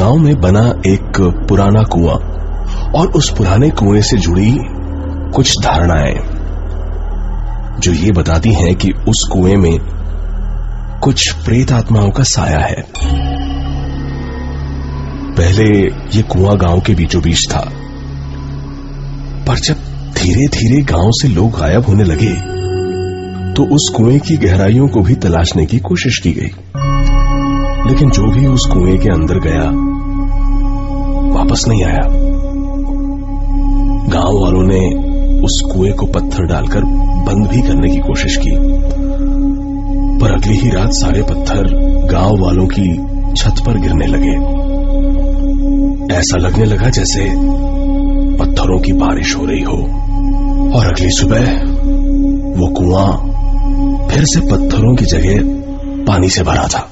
गांव में बना एक पुराना कुआं और उस पुराने कुएं से जुड़ी कुछ धारणाएं जो ये बताती हैं कि उस कुएं में कुछ प्रेत आत्माओं का साया है। पहले ये कुआं गांव के बीचों बीच था, पर जब धीरे धीरे गांव से लोग गायब होने लगे तो उस कुएं की गहराइयों को भी तलाशने की कोशिश की गई, लेकिन जो भी उस कुएं के अंदर गया वापस नहीं आया। गांव वालों ने उस कुएं को पत्थर डालकर बंद भी करने की कोशिश की, पर अगली ही रात सारे पत्थर गांव वालों की छत पर गिरने लगे। ऐसा लगने लगा जैसे पत्थरों की बारिश हो रही हो, और अगली सुबह वो कुआं फिर से पत्थरों की जगह पानी से भरा था।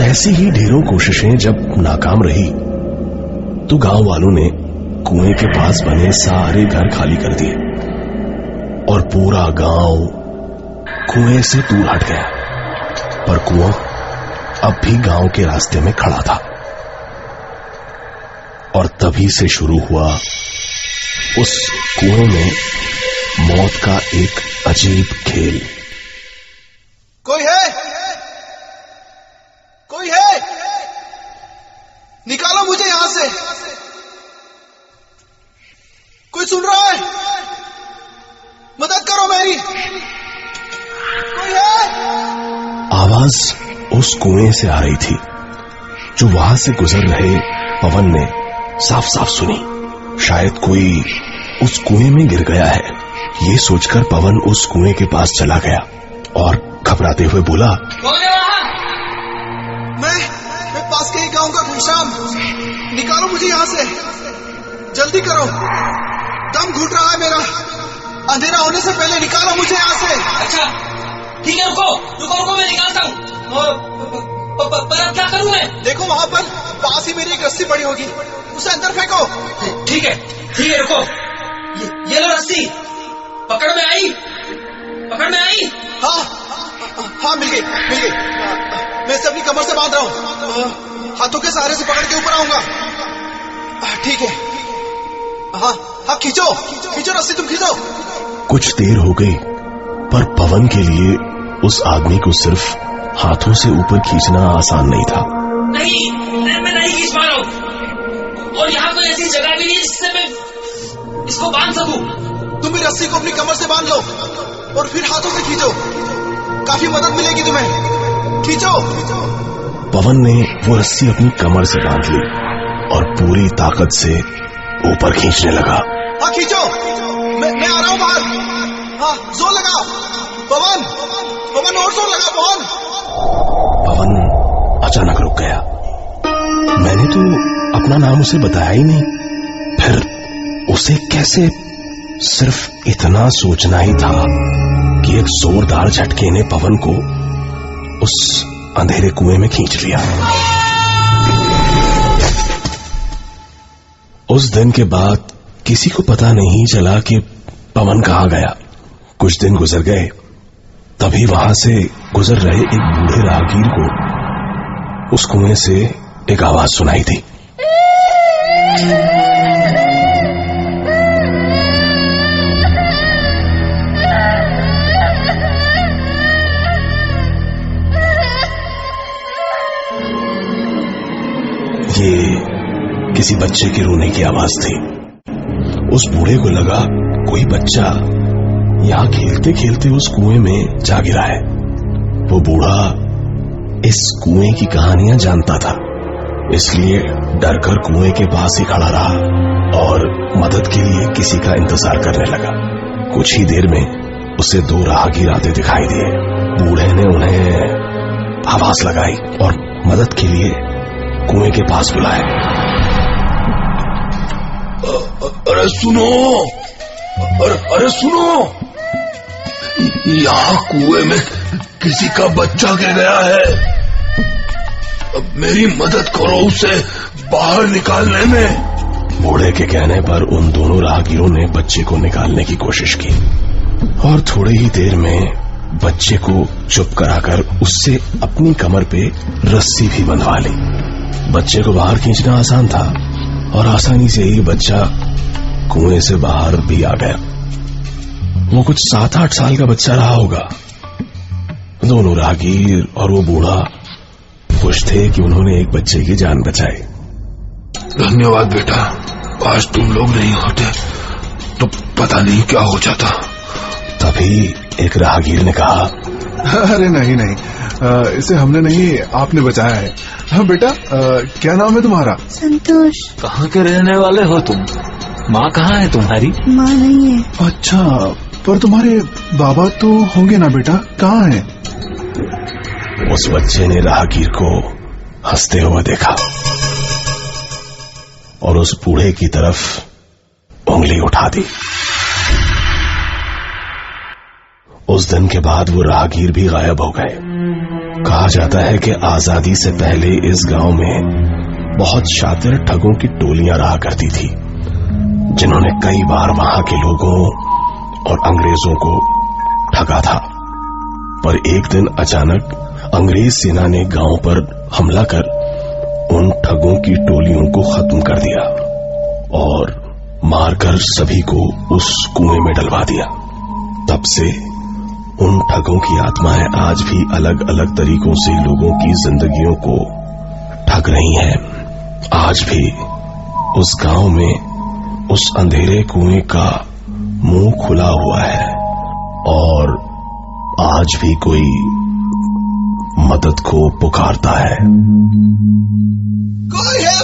ऐसी ही ढेरों कोशिशें जब नाकाम रही तो गांव वालों ने कुएं के पास बने सारे घर खाली कर दिए और पूरा गांव कुएं से दूर हट गया। पर कुआं अब भी गांव के रास्ते में खड़ा था, और तभी से शुरू हुआ उस कुएं में मौत का एक अजीब खेल। कोई है? कोई है? निकालो मुझे यहां से। कोई सुन रहा है? मदद करो मेरी। कोई है? आवाज उस कुएं से आ रही थी जो वहां से गुजर रहे पवन ने साफ साफ सुनी। शायद कोई उस कुएं में गिर गया है, ये सोचकर पवन उस कुएं के पास चला गया और घबराते हुए बोला, कौन है वहां? मैं पास के ही गांव का घनश्याम। निकालो मुझे यहां से, जल्दी करो, दम घुट रहा है मेरा। अंधेरा होने से पहले निकालो मुझे यहां से। अच्छा ठीक है, रुको मैं निकालता हूँ। पर अब क्या करूं मैं? देखो वहां पर पास ही मेरी एक रस्सी पड़ी होगी, उसे अंदर फेंको। ठीक है रुको, ये लो रस्सी। पकड़ में आई? हाँ मिल गई। मैं इसे अपनी कमर से बांध रहा हूँ, हाथों के सहारे से पकड़ के ऊपर आऊंगा। ठीक है। हाँ खींचो रस्सी, तुम खींचो। कुछ देर हो गई, पर पवन के लिए उस आदमी को सिर्फ हाथों से ऊपर खींचना आसान नहीं था। नहीं, मैं नहीं खींच पा रहा हूँ, और यहाँ कोई ऐसी जगह भी नहीं जिससे मैं इसको बांध सकूं। तुम भी रस्सी को अपनी कमर से बांध लो और फिर हाथों से खींचो, काफी मदद मिलेगी तुम्हें। खींचो। पवन ने वो रस्सी अपनी कमर से बांध ली और पूरी ताकत से ऊपर खींचने लगा। हाँ खींचो, मैं आ रहा हूँ बाहर। हाँ जोर लगाओ पवन, और जोर लगाओ पवन अचानक रुक गया। मैंने तो अपना नाम उसे बताया ही नहीं, फिर उसे कैसे? सिर्फ इतना सोचना ही था कि एक जोरदार झटके ने पवन को उस अंधेरे कुएं में खींच लिया। उस दिन के बाद किसी को पता नहीं चला कि पवन कहां गया। कुछ दिन गुजर गए, तभी वहां से गुजर रहे एक बूढ़े राहगीर को उस कुएं से एक आवाज सुनाई थी। ये किसी बच्चे के रोने की आवाज थी। उस बूढ़े को लगा कोई बच्चा यहां खेलते खेलते उस कुएं में जा गिरा है। वो बूढ़ा इस कुएं की कहानियां जानता था, इसलिए डरकर कुएं के पास ही खड़ा रहा और मदद के लिए किसी का इंतजार करने लगा। कुछ ही देर में उसे दो राहगीर आते दिखाई दिए। बूढ़े ने उन्हें आवाज लगाई और मदद के लिए कुएं के पास बुलाया। अरे सुनो, यहाँ कुएं में किसी का बच्चा गिर गया है। अब मेरी मदद करो उसे बाहर निकालने में। बूढ़े के कहने पर उन दोनों राहगीरों ने बच्चे को निकालने की कोशिश की और थोड़ी ही देर में बच्चे को चुप कराकर उससे अपनी कमर पे रस्सी भी बंधवा ली। बच्चे को बाहर खींचना आसान था और आसानी से ही बच्चा कुएं से बाहर भी आ गया। वो कुछ 7-8 साल का बच्चा रहा होगा। दोनों राहगीर और वो बूढ़ा खुश थे कि उन्होंने एक बच्चे की जान बचाई। धन्यवाद बेटा, आज तुम लोग नहीं होते तो पता नहीं क्या हो जाता। तभी एक राहगीर ने कहा, अरे नहीं, इसे हमने नहीं, आपने बचाया है। हाँ बेटा, क्या नाम है तुम्हारा? संतोष। कहाँ के रहने वाले हो तुम? माँ कहाँ है तुम्हारी? माँ नहीं है। अच्छा, पर तुम्हारे बाबा तो होंगे ना बेटा, कहाँ हैं? उस बच्चे ने राहगीर को हंसते हुए देखा और उस बूढ़े की तरफ उंगली उठा दी। उस दिन के बाद वो राहगीर भी गायब हो गए। कहा जाता है कि आजादी से पहले इस गांव में बहुत शातिर ठगों की टोलियां रहा करती थी, जिन्होंने कई बार वहां के लोगों और अंग्रेजों को ठगा था। पर एक दिन अचानक अंग्रेज सेना ने गांव पर हमला कर उन ठगों की टोलियों को खत्म कर दिया और मारकर सभी को उस कुएं में डलवा दिया। तब से उन ठगों की आत्माएं आज भी अलग अलग तरीकों से लोगों की जिंदगियों को ठग रही हैं। आज भी उस गांव में उस अंधेरे कुएं का मुंह खुला हुआ है और आज भी कोई मदद को पुकारता है। कोई है